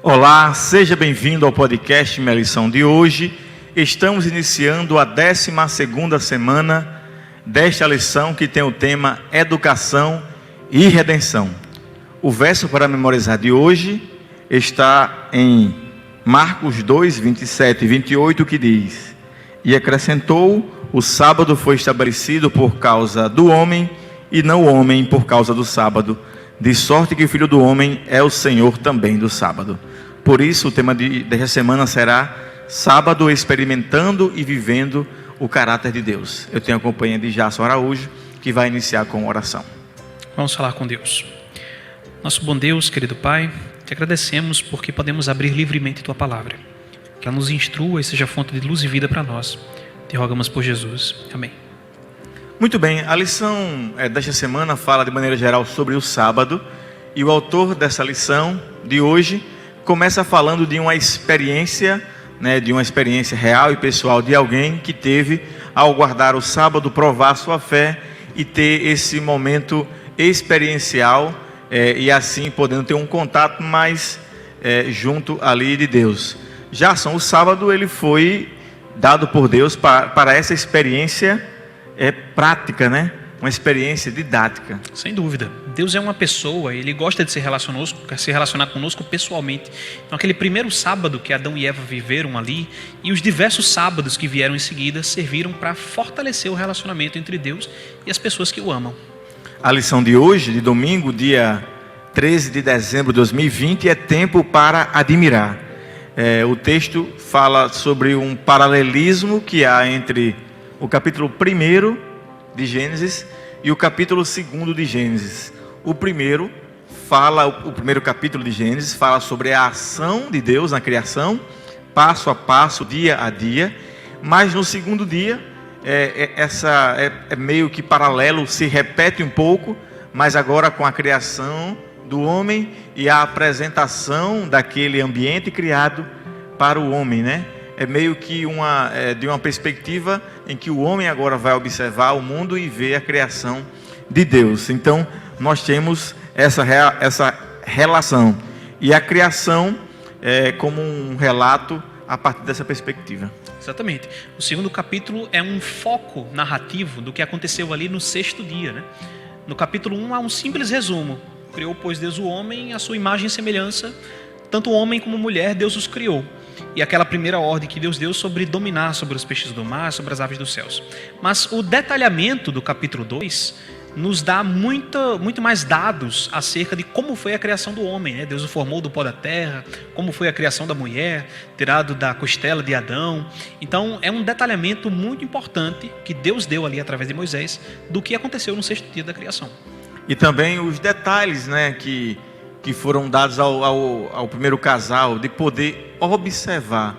Olá, seja bem-vindo ao podcast Minha Lição de hoje. Estamos iniciando a 12ª semana desta lição que tem o tema Educação e Redenção. O verso para memorizar de hoje está em Marcos 2, 27 e 28, que diz: E acrescentou: o sábado foi estabelecido por causa do homem e não o homem por causa do sábado, de sorte que o Filho do Homem é o Senhor também do sábado. Por isso, o tema desta semana será Sábado experimentando e vivendo o caráter de Deus. Eu tenho a companhia de Jason Araújo, que vai iniciar com oração. Vamos falar com Deus. Nosso bom Deus, querido Pai, te agradecemos porque podemos abrir livremente Tua Palavra. Que ela nos instrua e seja fonte de luz e vida para nós. Te rogamos por Jesus. Amém. Muito bem, a lição desta semana fala de maneira geral sobre o sábado. E o autor dessa lição de hoje começa falando de uma experiência, de uma experiência real e pessoal de alguém que teve, ao guardar o sábado, provar sua fé e ter esse momento experiencial e assim podendo ter um contato mais junto ali de Deus. Jason, o sábado ele foi dado por Deus para essa experiência prática, uma experiência didática. Sem dúvida. Deus é uma pessoa, Ele gosta de se relacionar conosco pessoalmente. Então aquele primeiro sábado que Adão e Eva viveram ali e os diversos sábados que vieram em seguida serviram para fortalecer o relacionamento entre Deus e as pessoas que o amam. A lição de hoje, de domingo, dia 13 de dezembro de 2020, é tempo para admirar. O texto fala sobre um paralelismo que há entre o capítulo 1 de Gênesis e o capítulo 2 de Gênesis. O primeiro capítulo de Gênesis fala sobre a ação de Deus na criação, passo a passo, dia a dia. Mas no segundo dia, meio que paralelo, se repete um pouco, mas agora com a criação do homem e a apresentação daquele ambiente criado para o homem, É meio que de uma perspectiva em que o homem agora vai observar o mundo e ver a criação de Deus. Então, nós temos essa relação. E a criação como um relato a partir dessa perspectiva. Exatamente. O segundo capítulo é um foco narrativo do que aconteceu ali no 6º dia, No capítulo 1 há um simples resumo. Criou, pois, Deus o homem à sua imagem e semelhança. Tanto homem como mulher, Deus os criou. E aquela primeira ordem que Deus deu sobre dominar sobre os peixes do mar, sobre as aves dos céus. Mas o detalhamento do capítulo 2 nos dá muito mais dados acerca de como foi a criação do homem. Deus o formou do pó da terra, como foi a criação da mulher, tirado da costela de Adão. Então é um detalhamento muito importante que Deus deu ali através de Moisés do que aconteceu no 6º dia da criação. E também os detalhes que foram dados ao primeiro casal, de poder observar.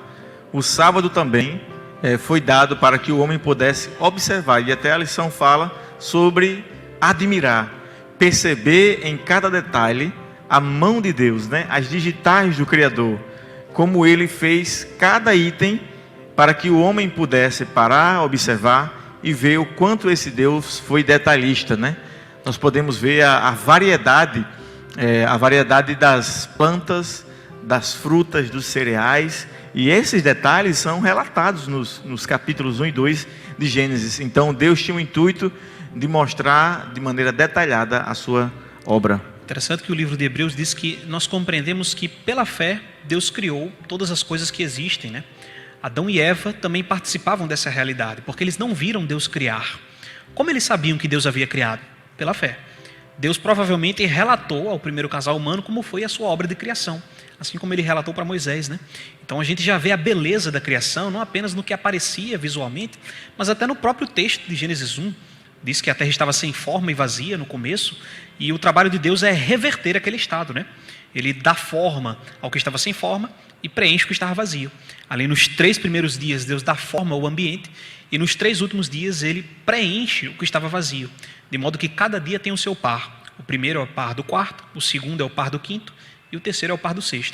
O sábado também foi dado para que o homem pudesse observar. E até a lição fala sobre admirar, perceber em cada detalhe a mão de Deus, as digitais do Criador, como Ele fez cada item para que o homem pudesse parar, observar e ver o quanto esse Deus foi detalhista, Nós podemos ver a variedade das plantas, das frutas, dos cereais, e esses detalhes são relatados nos capítulos 1 e 2 de Gênesis. Então Deus tinha o intuito de mostrar de maneira detalhada a sua obra. Interessante que o livro de Hebreus diz que nós compreendemos que pela fé Deus criou todas as coisas que existem, Adão e Eva também participavam dessa realidade, porque eles não viram Deus criar. Como eles sabiam que Deus havia criado? Pela fé. Deus provavelmente relatou ao primeiro casal humano como foi a sua obra de criação, assim como ele relatou para Moisés, Então a gente já vê a beleza da criação, não apenas no que aparecia visualmente, mas até no próprio texto de Gênesis 1. Diz que a terra estava sem forma e vazia no começo, e o trabalho de Deus é reverter aquele estado, Ele dá forma ao que estava sem forma e preenche o que estava vazio. Ali nos 3 primeiros dias, Deus dá forma ao ambiente, e nos 3 últimos dias ele preenche o que estava vazio, de modo que cada dia tem o seu par. O primeiro é o par do 4º, o segundo é o par do 5º e o terceiro é o par do 6º.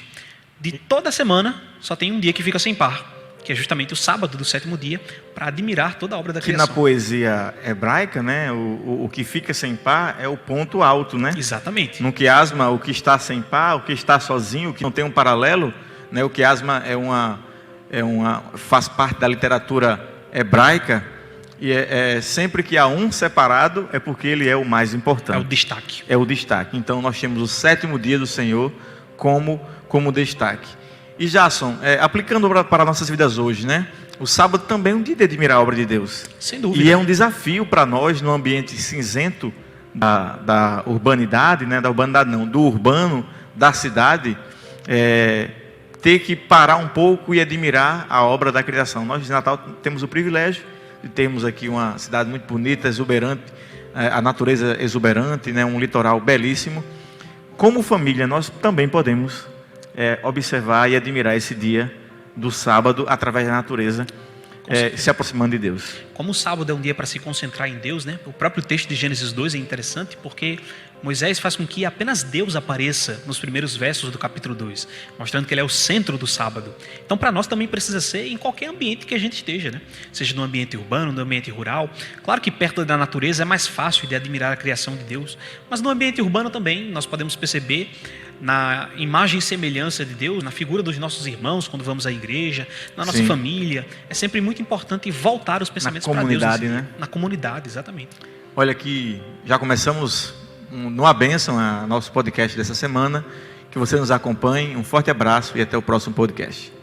De toda semana, só tem um dia que fica sem par. que é justamente o sábado do sétimo dia, para admirar toda a obra da Que criação. na poesia hebraica, né, o que fica sem par é o ponto alto, né? Exatamente. No quiasma, o que está sem par, o que está sozinho, o que não tem um paralelo, né? O quiasma faz parte da literatura hebraica e sempre que há um separado é porque ele é o mais importante. É o destaque. É o destaque. Então nós temos o sétimo dia do Senhor como destaque. E Jason, aplicando para nossas vidas hoje, né? O sábado também é um dia de admirar a obra de Deus. Sem dúvida. E é um desafio para nós no ambiente cinzento da urbanidade, né? Da urbanidade não, do urbano, da cidade, ter que parar um pouco e admirar a obra da criação. Nós de Natal temos o privilégio de termos aqui uma cidade muito bonita, exuberante, a natureza exuberante, né? Um litoral belíssimo. Como família, nós também podemos observar e admirar esse dia do sábado através da natureza, se aproximando de Deus. Como o sábado é um dia para se concentrar em Deus, né? O próprio texto de Gênesis 2 é interessante porque Moisés faz com que apenas Deus apareça nos primeiros versos do capítulo 2, mostrando que ele é o centro do sábado. Então, para nós também precisa ser em qualquer ambiente que a gente esteja, né? Seja no ambiente urbano, no ambiente rural. Claro que perto da natureza é mais fácil de admirar a criação de Deus, mas no ambiente urbano também nós podemos perceber na imagem e semelhança de Deus, na figura dos nossos irmãos quando vamos à igreja, na nossa família. É sempre muito importante voltar os pensamentos para Deus. Na comunidade, né? Na comunidade, exatamente. Olha que já começamos numa bênção a nosso podcast dessa semana. Que você nos acompanhe. Um forte abraço e até o próximo podcast.